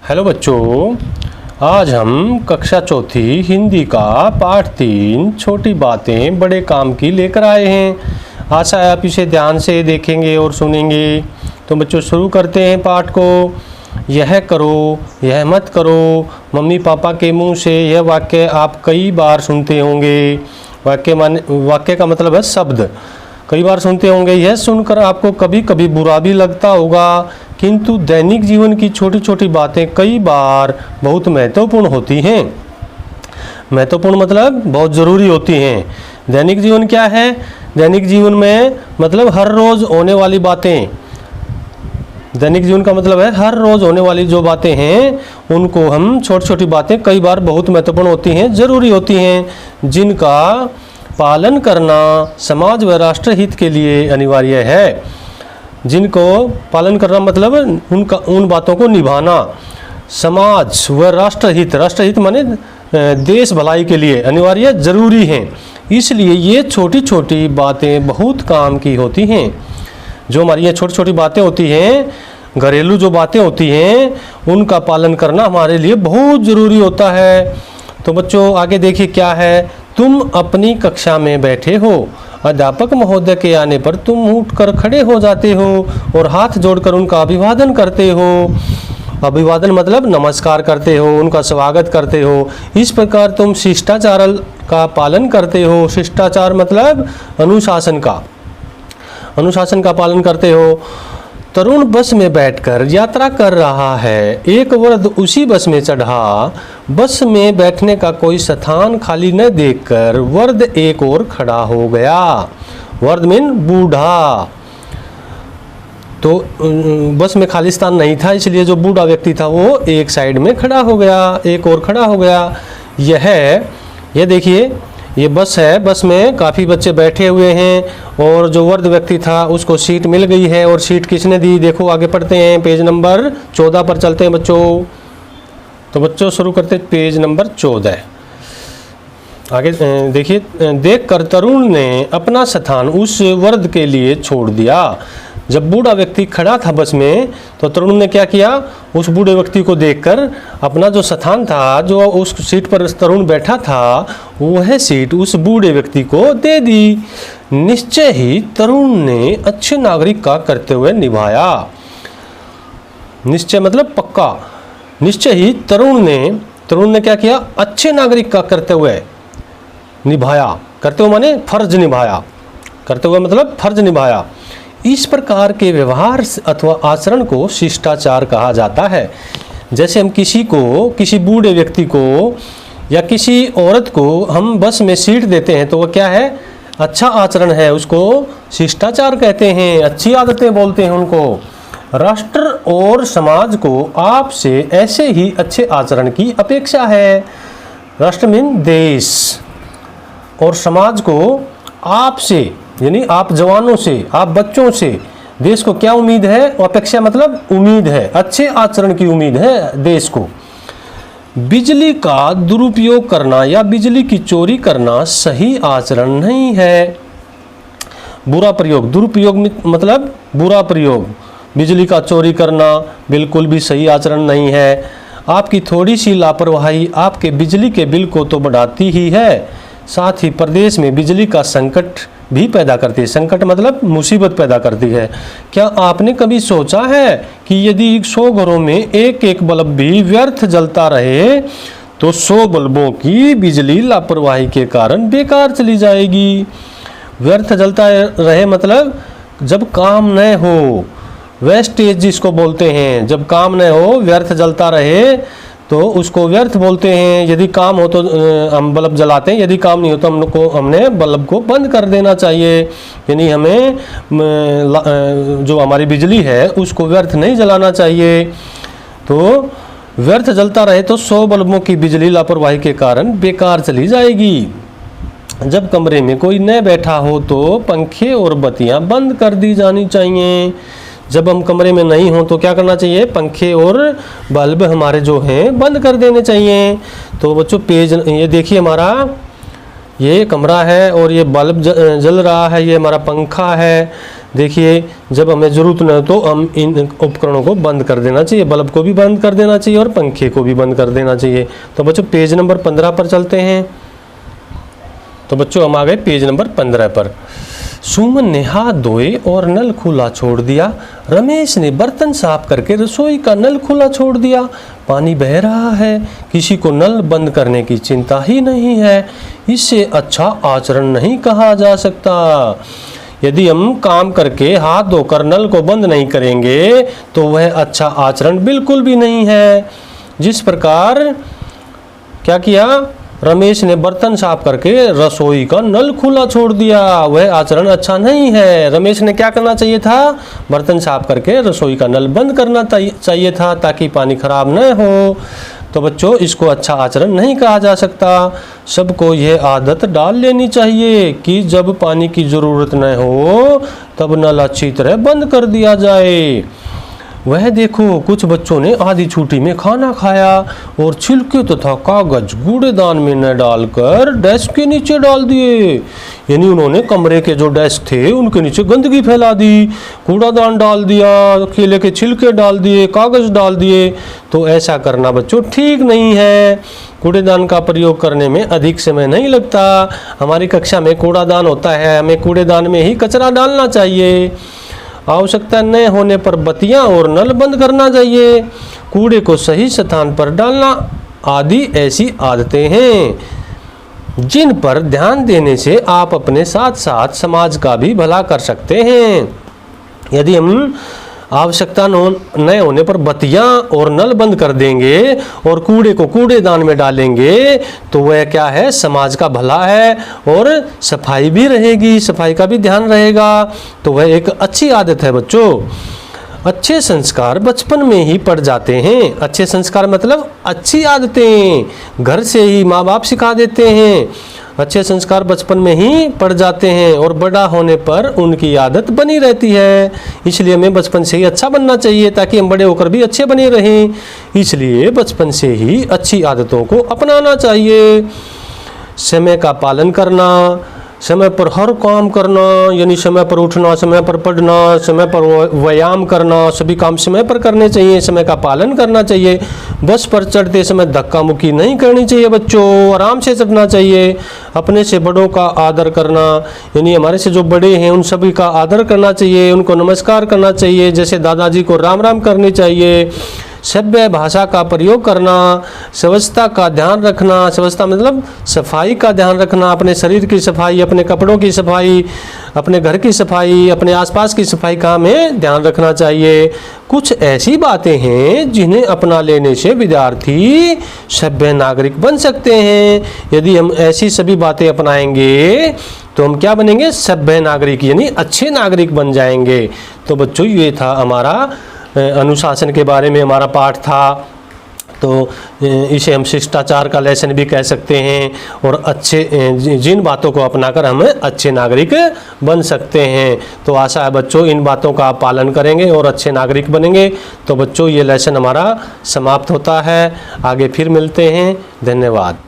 Hello बच्चों, आज हम कक्षा चौथी हिंदी का पाठ 3 छोटी बातें बड़े काम की लेकर आए हैं। आशा है आप इसे ध्यान से देखेंगे और सुनेंगे। तो बच्चों शुरू करते हैं पाठ को। यह करो, यह मत करो। मम्मी पापा के मुंह से यह वाक्य आप कई बार सुनते होंगे। वाक्य का मतलब है शब्द। कई बार सुनते होंगे। यह सुनकर आपको कभी कभी बुरा भी लगता होगा, किंतु दैनिक जीवन की छोटी छोटी बातें कई बार बहुत महत्वपूर्ण होती हैं। महत्वपूर्ण मतलब बहुत ज़रूरी होती हैं। दैनिक जीवन क्या है? दैनिक जीवन में मतलब हर रोज़ होने वाली बातें। दैनिक जीवन का मतलब है हर रोज़ होने वाली जो बातें हैं उनको हम छोटी छोटी बातें कई बार बहुत महत्वपूर्ण होती हैं, ज़रूरी होती हैं, जिनका पालन करना समाज व राष्ट्र हित के लिए अनिवार्य है। जिनको पालन करना मतलब उन बातों को निभाना समाज व राष्ट्रहित माने देश भलाई के लिए अनिवार्य ज़रूरी हैं। इसलिए ये छोटी छोटी बातें बहुत काम की होती हैं। जो हमारी ये छोटी छोटी बातें होती हैं, घरेलू जो बातें होती हैं, उनका पालन करना हमारे लिए बहुत ज़रूरी होता है। तो बच्चों आगे देखिए क्या है। तुम अपनी कक्षा में बैठे हो, अध्यापक महोदय के आने पर तुम उठकर खड़े हो जाते हो और हाथ जोड़कर उनका अभिवादन करते हो। अभिवादन मतलब नमस्कार करते हो, उनका स्वागत करते हो। इस प्रकार तुम शिष्टाचार का पालन करते हो। शिष्टाचार मतलब अनुशासन का पालन करते हो। तरुण बस में बैठकर यात्रा कर रहा है। एक वृद्ध उसी बस में चढ़ा। बस में बैठने का कोई स्थान खाली न देखकर वृद्ध एक ओर खड़ा हो गया। वृद्ध मीन बूढ़ा। तो बस में खाली स्थान नहीं था, इसलिए जो बूढ़ा व्यक्ति था वो एक साइड में खड़ा हो गया, एक और खड़ा हो गया। यह देखिए, ये बस है। बस में काफ़ी बच्चे बैठे हुए हैं और जो वृद्ध व्यक्ति था उसको सीट मिल गई है। और सीट किसने दी? देखो आगे पढ़ते हैं, पेज नंबर 14 पर चलते हैं बच्चों। तो बच्चों शुरू करते हैं पेज नंबर 14। आगे देखिए, देखकर तरुण ने अपना स्थान उस वृद्ध के लिए छोड़ दिया। जब बूढ़ा व्यक्ति खड़ा था बस में, तो तरुण ने क्या किया? उस बूढ़े व्यक्ति को देखकर अपना जो स्थान था, जो उस सीट पर तरुण बैठा था, वह सीट उस बूढ़े व्यक्ति को दे दी। निश्चय ही तरुण ने अच्छे नागरिक का कर्तव्य निभाया। निश्चय मतलब पक्का। निश्चय ही तरुण ने क्या किया? अच्छे नागरिक का कर्तव्य निभाया। कर्तव्य माने फर्ज निभाया। कर्तव्य मतलब फर्ज निभाया। इस प्रकार के व्यवहार अथवा आचरण को शिष्टाचार कहा जाता है। जैसे हम किसी बूढ़े व्यक्ति को या किसी औरत को हम बस में सीट देते हैं, तो वह क्या है? अच्छा आचरण है, उसको शिष्टाचार कहते हैं। अच्छी आदतें बोलते हैं उनको। राष्ट्र और समाज को आपसे ऐसे ही अच्छे आचरण की अपेक्षा है। राष्ट्र मीन देश, और समाज को आपसे यानी आप जवानों से, आप बच्चों से देश को क्या उम्मीद है? अपेक्षा मतलब उम्मीद है, अच्छे आचरण की उम्मीद है देश को। बिजली का दुरुपयोग करना या बिजली की चोरी करना सही आचरण नहीं है। बुरा प्रयोग, दुरुपयोग मतलब बुरा प्रयोग। बिजली का चोरी करना बिल्कुल भी सही आचरण नहीं है। आपकी थोड़ी सी लापरवाही आपके बिजली के बिल को तो बढ़ाती ही है, साथ ही प्रदेश में बिजली का संकट भी पैदा करती है। संकट मतलब मुसीबत पैदा करती है। क्या आपने कभी सोचा है कि यदि 100 घरों में एक एक बल्ब भी व्यर्थ जलता रहे तो 100 बल्बों की बिजली लापरवाही के कारण बेकार चली जाएगी। व्यर्थ जलता रहे मतलब जब काम न हो, वेस्टेज जिसको बोलते हैं। जब काम न हो, व्यर्थ जलता रहे तो उसको व्यर्थ बोलते हैं। यदि काम हो तो हम बल्ब जलाते हैं, यदि काम नहीं हो तो हमने बल्ब को बंद कर देना चाहिए। यानी हमें जो हमारी बिजली है उसको व्यर्थ नहीं जलाना चाहिए। तो व्यर्थ जलता रहे तो 100 बल्बों की बिजली लापरवाही के कारण बेकार चली जाएगी। जब कमरे में कोई न बैठा हो तो पंखे और बत्तियां बंद कर दी जानी चाहिए। जब हम कमरे में नहीं हो तो क्या करना चाहिए? पंखे और बल्ब हमारे जो हैं बंद कर देने चाहिए। तो बच्चों पेज ये देखिए, हमारा ये कमरा है और ये बल्ब जल रहा है, ये हमारा पंखा है। देखिए, जब हमें ज़रूरत न हो तो हम इन उपकरणों को बंद कर देना चाहिए, बल्ब को भी बंद कर देना चाहिए और पंखे को भी बंद कर देना चाहिए। तो बच्चों पेज नंबर 15 पर चलते हैं। तो बच्चों हम आ गए पेज नंबर 15 पर। सुमन ने हाथ धोए और नल खुला छोड़ दिया। रमेश ने बर्तन साफ करके रसोई का नल खुला छोड़ दिया। पानी बह रहा है, किसी को नल बंद करने की चिंता ही नहीं है। इससे अच्छा आचरण नहीं कहा जा सकता। यदि हम काम करके हाथ धोकर नल को बंद नहीं करेंगे तो वह अच्छा आचरण बिल्कुल भी नहीं है। जिस प्रकार क्या किया, रमेश ने बर्तन साफ करके रसोई का नल खुला छोड़ दिया, वह आचरण अच्छा नहीं है। रमेश ने क्या करना चाहिए था, बर्तन साफ करके रसोई का नल बंद करना चाहिए था ताकि पानी खराब न हो। तो बच्चों इसको अच्छा आचरण नहीं कहा जा सकता। सबको यह आदत डाल लेनी चाहिए कि जब पानी की ज़रूरत न हो तब नल अच्छी तरह बंद कर दिया जाए। वह देखो, कुछ बच्चों ने आधी छुट्टी में खाना खाया और छिलके तथा कागज कूड़ेदान में न डालकर डेस्क के नीचे डाल दिए। यानी उन्होंने कमरे के जो डेस्क थे उनके नीचे गंदगी फैला दी, कूड़ादान डाल दिया, केले के छिलके डाल दिए, कागज डाल दिए। तो ऐसा करना बच्चों ठीक नहीं है। कूड़ेदान का प्रयोग करने में अधिक समय नहीं लगता। हमारी कक्षा में कूड़ादान होता है, हमें कूड़ेदान में ही कचरा डालना चाहिए। आवश्यकता न होने पर बत्तियां और नल बंद करना चाहिए। कूड़े को सही स्थान पर डालना आदि ऐसी आदतें हैं जिन पर ध्यान देने से आप अपने साथ साथ समाज का भी भला कर सकते हैं। यदि हम आवश्यकता न होने पर बत्तियां और नल बंद कर देंगे और कूड़े को कूड़ेदान में डालेंगे तो वह क्या है, समाज का भला है और सफाई भी रहेगी, सफाई का भी ध्यान रहेगा। तो वह एक अच्छी आदत है बच्चों। अच्छे संस्कार बचपन में ही पड़ जाते हैं। अच्छे संस्कार मतलब अच्छी आदतें घर से ही माँ बाप सिखा देते हैं। अच्छे संस्कार बचपन में ही पड़ जाते हैं और बड़ा होने पर उनकी आदत बनी रहती है। इसलिए हमें बचपन से ही अच्छा बनना चाहिए ताकि हम बड़े होकर भी अच्छे बने रहें। इसलिए बचपन से ही अच्छी आदतों को अपनाना चाहिए। समय का पालन करना, समय पर हर काम करना, यानी समय पर उठना, समय पर पढ़ना, समय पर व्यायाम करना, सभी काम समय पर करने चाहिए, समय का पालन करना चाहिए। बस पर चढ़ते समय धक्का मुक्की नहीं करनी चाहिए बच्चों, आराम से चढ़ना चाहिए। अपने से बड़ों का आदर करना, यानी हमारे से जो बड़े हैं उन सभी का आदर करना चाहिए, उनको नमस्कार करना चाहिए, जैसे दादाजी को राम राम करनी चाहिए। सभ्य भाषा का प्रयोग करना, स्वच्छता का ध्यान रखना, स्वच्छता मतलब सफाई का ध्यान रखना, अपने शरीर की सफाई, अपने कपड़ों की सफाई, अपने घर की सफाई, अपने आसपास की सफाई का हमें ध्यान रखना चाहिए। कुछ ऐसी बातें हैं जिन्हें अपना लेने से विद्यार्थी सभ्य नागरिक बन सकते हैं। यदि हम ऐसी सभी बातें अपनाएंगे तो हम क्या बनेंगे, सभ्य नागरिक, यानी अच्छे नागरिक बन जाएंगे। तो बच्चों ये था हमारा अनुशासन के बारे में हमारा पाठ था। तो इसे हम शिष्टाचार का लेसन भी कह सकते हैं और अच्छे जिन बातों को अपनाकर हम अच्छे नागरिक बन सकते हैं। तो आशा है बच्चों इन बातों का आप पालन करेंगे और अच्छे नागरिक बनेंगे। तो बच्चों ये लेसन हमारा समाप्त होता है। आगे फिर मिलते हैं। धन्यवाद।